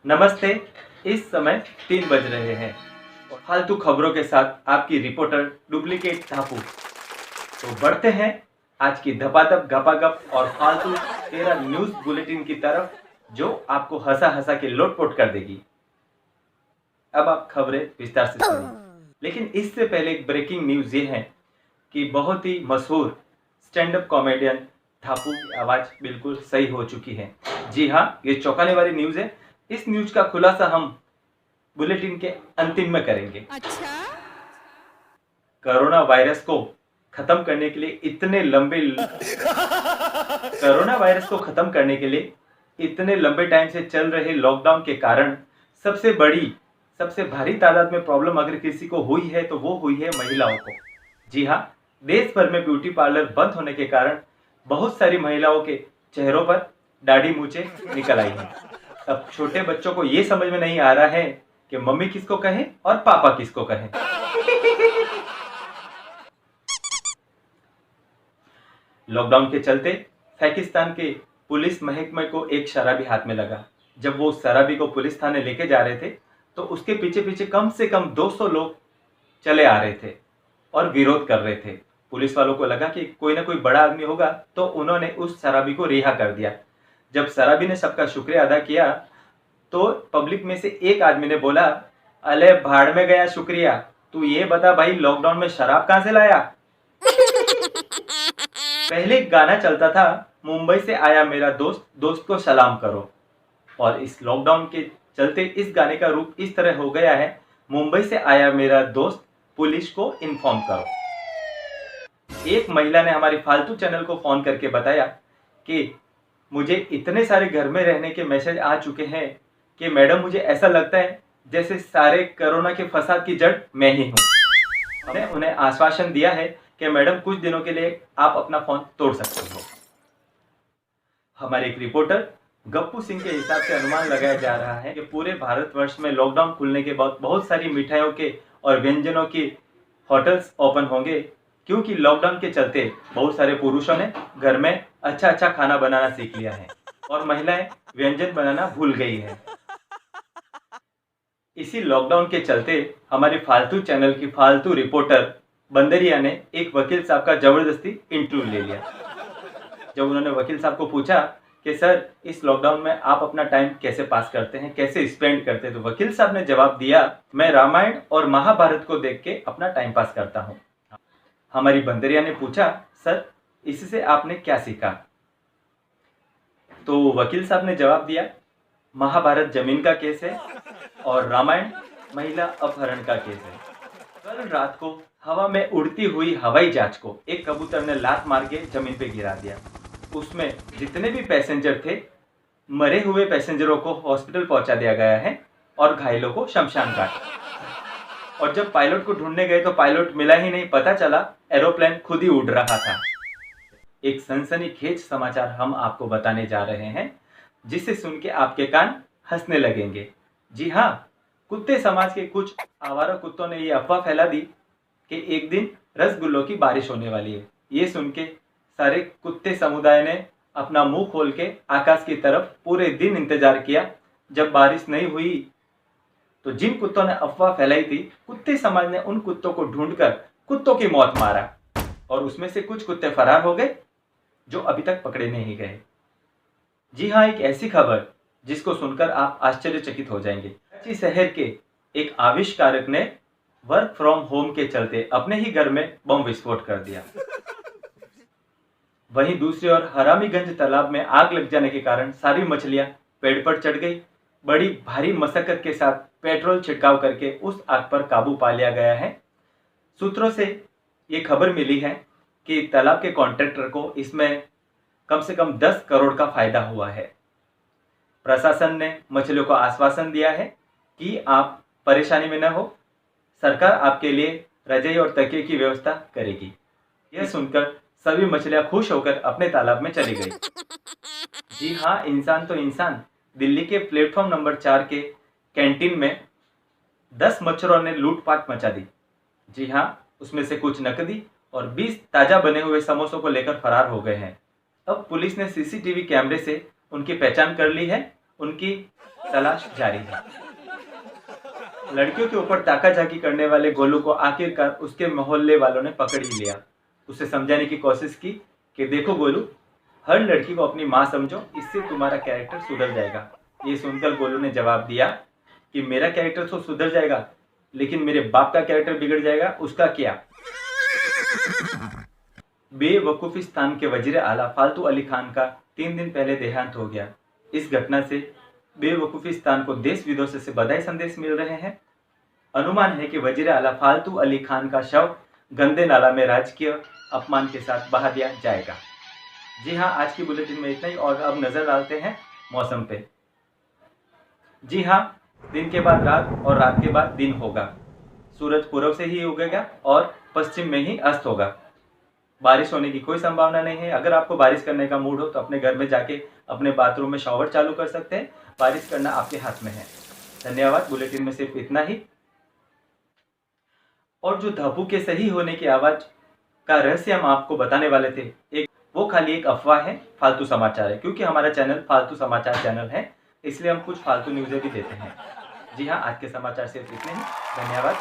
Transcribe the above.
नमस्ते। इस समय 3 बज रहे हैं और फालतू खबरों के साथ आपकी रिपोर्टर डुप्लीकेट धापू। तो बढ़ते हैं आज की धपाधप गपागप और फालतू तेरा न्यूज़ बुलेटिन की तरफ, जो आपको हंसा हंसा के लोटपोट कर देगी। अब आप खबरें विस्तार से सुनिए, लेकिन इससे पहले एक ब्रेकिंग न्यूज़ ये है कि बहुत ही मशहूर स्टैंड अप कॉमेडियन धापू की आवाज़ बिल्कुल सही हो चुकी है। जी हाँ, ये चौंकाने वाली न्यूज़ है। इस न्यूज़ का खुलासा हम बुलेटिन के अंतिम में करेंगे। अच्छा? कोरोना वायरस को खत्म करने के लिए इतने लंबे टाइम से चल रहे लॉकडाउन के कारण सबसे भारी तादाद में प्रॉब्लम अगर किसी को हुई है तो वो हुई है महिलाओं को। जी हाँ, देश भर में ब्यूटी पार्लर बंद होने के कारण बहुत सारी महिलाओं के चेहरों पर दाढ़ी मूंछें निकल आई हैं। अब छोटे बच्चों को ये समझ में नहीं आ रहा है कि मम्मी किसको कहें और पापा किसको कहें। लॉकडाउन के चलते पाकिस्तान के पुलिस महकमे को एक शराबी हाथ में लगा। जब वो शराबी को पुलिस थाने लेके जा रहे थे तो उसके पीछे पीछे कम से कम 200 लोग चले आ रहे थे और विरोध कर रहे थे। पुलिस वालों को लगा कि कोई ना कोई बड़ा आदमी होगा, तो उन्होंने उस शराबी को रिहा कर दिया। जब शराबी ने सबका शुक्रिया अदा किया तो पब्लिक में से एक आदमी ने बोला, अले भाड़ में गया शुक्रिया, तू ये बता भाई लॉकडाउन में शराब कहां से लाया। पहले एक गाना चलता था, मुंबई से आया मेरा दोस्त, दोस्त को सलाम करो। और इस लॉकडाउन के चलते इस गाने का रूप इस तरह हो गया है, मुंबई से आया मेरा दोस्त, पुलिस को इन्फॉर्म करो। एक महिला ने हमारे फालतू चैनल को फोन करके बताया कि मुझे इतने सारे घर में रहने के मैसेज आ चुके हैं कि मैडम मुझे ऐसा लगता है जैसे सारे कोरोना के फसाद की जड़ मैं ही हूँ। हमने उन्हें आश्वासन दिया है कि मैडम कुछ दिनों के लिए आप अपना फोन तोड़ सकते हो। हमारे एक रिपोर्टर गप्पू सिंह के हिसाब से अनुमान लगाया जा रहा है कि पूरे भारतवर्ष में लॉकडाउन खुलने के बाद बहुत सारी मिठाइयों के और व्यंजनों की होटल्स ओपन होंगे, क्योंकि लॉकडाउन के चलते बहुत सारे पुरुषों ने घर में अच्छा अच्छा खाना बनाना सीख लिया है और महिलाएं व्यंजन बनाना भूल गई है। इसी लॉकडाउन के चलते हमारे फालतू चैनल की फालतू रिपोर्टर बंदरिया ने एक वकील साहब का जबरदस्ती इंटरव्यू ले लिया। जब उन्होंने वकील साहब को पूछा कि सर इस लॉकडाउन में आप अपना टाइम कैसे पास करते हैं, कैसे स्पेंड करते हैं, तो वकील साहब ने जवाब दिया, मैं रामायण और महाभारत को देख के अपना टाइम पास करता हूँ। हमारी बंदरिया ने पूछा, सर इससे आपने क्या सीखा। तो वकील साहब ने जवाब दिया, महाभारत जमीन का केस है और रामायण महिला अपहरण का केस है। कल रात को हवा में उड़ती हुई हवाई जहाज को एक कबूतर ने लात मार के जमीन पे गिरा दिया। उसमें जितने भी पैसेंजर थे, मरे हुए पैसेंजरों को हॉस्पिटल पहुंचा दिया गया है और घायलों को शमशान घाट। और जब पायलट को ढूंढने गए तो पायलट मिला ही नहीं, पता चला एरोप्लेन खुद ही उड़ रहा था। एक सनसनीखेज समाचार हम आपको बताने जा रहे हैं, जिसे सुन के आपके कान हंसने लगेंगे। जी हाँ, कुत्ते समाज के कुछ आवारा कुत्तों ने ये अफवाह फैला दी कि एक दिन रसगुल्लों की बारिश होने वाली है। ये सुन के सारे कुत्ते समुदाय ने अपना मुंह खोल के आकाश की तरफ पूरे दिन इंतजार किया। जब बारिश नहीं हुई तो जिन कुत्तों ने अफवाह फैलाई थी, कुत्ते समाज ने उन कुत्तों को ढूंढकर कुत्तों की मौत मारा और उसमें से कुछ कुत्ते फरार हो गए जो अभी तक पकड़े नहीं गए। जी हाँ, एक ऐसी खबर जिसको सुनकर आप आश्चर्यचकित हो जाएंगे। कराची शहर के एक आविष्कारक ने वर्क फ्रॉम होम के चलते अपने ही घर में बम विस्फोट कर दिया। वहीं दूसरी ओर हरामीगंज तालाब में आग लग जाने के कारण सारी मछलियां पेड़ पर चढ़ गई। बड़ी भारी मशक्कत के साथ पेट्रोल छिड़काव करके उस आग पर काबू पा लिया गया है। सूत्रों से ये खबर मिली है कि तालाब के कॉन्ट्रैक्टर को इसमें कम से कम 10 करोड़ का फायदा हुआ है। प्रशासन ने मछलियों को आश्वासन दिया है कि आप परेशानी में न हो, सरकार आपके लिए रजाई और तकिए की व्यवस्था करेगी। यह सुनकर सभी मछलियां खुश होकर अपने तालाब में चली गई। जी हाँ, इंसान तो इंसान। दिल्ली के प्लेटफॉर्म नंबर 4 के कैंटीन में 10 मच्छरों ने लूटपाट मचा दी। जी हाँ, उसमें से कुछ नकदी और 20 ताजा बने हुए समोसों को लेकर फरार हो गए हैं। अब पुलिस ने सीसीटीवी कैमरे से उनकी पहचान कर ली है उनकी तलाश जारी है। लड़कियों के ऊपर ताकाझाकी करने वाले गोलू को आखिरकार उसके मोहल्ले वालों ने पकड़ ही लिया। उसे समझाने की कोशिश की कि देखो गोलू, हर लड़की को अपनी माँ समझो, इससे तुम्हारा कैरेक्टर सुधर जाएगा। ये सुनकर गोलू ने जवाब दिया कि मेरा कैरेक्टर तो सुधर जाएगा, लेकिन मेरे बाप का कैरेक्टर बिगड़ जाएगा, उसका क्या। बेवकूफिस्तान के वजीर आला फालतू अली खान का 3 दिन पहले देहांत हो गया। इस घटना से बेवकूफिस्तान को देश विदेश से बधाई संदेश मिल रहे हैं। अनुमान है कि वजीर आला फालतू अली खान का शव गंदे नाला में राजकीय अपमान के साथ बहा दिया जाएगा। जी हाँ, आज की बुलेटिन में इतना ही। और अब नजर डालते हैं मौसम पे। जी हाँ, दिन के बाद रात और रात के बाद दिन होगा। सूरज पूर्व से ही उगेगा और पश्चिम में ही अस्त होगा। बारिश होने की कोई संभावना नहीं है। अगर आपको बारिश करने का मूड हो तो अपने घर में जाके अपने बाथरूम में शॉवर चालू कर सकते हैं। बारिश करना आपके हाथ में है। धन्यवाद। बुलेटिन में सिर्फ इतना ही। और जो धापू के सही होने की आवाज का रहस्य हम आपको बताने वाले थे, वो खाली एक अफवाह है, फालतू समाचार है। क्योंकि हमारा चैनल फालतू समाचार चैनल है, इसलिए हम कुछ फालतू न्यूज़ें भी देते हैं। जी हाँ, आज के समाचार सिर्फ इतने ही। धन्यवाद।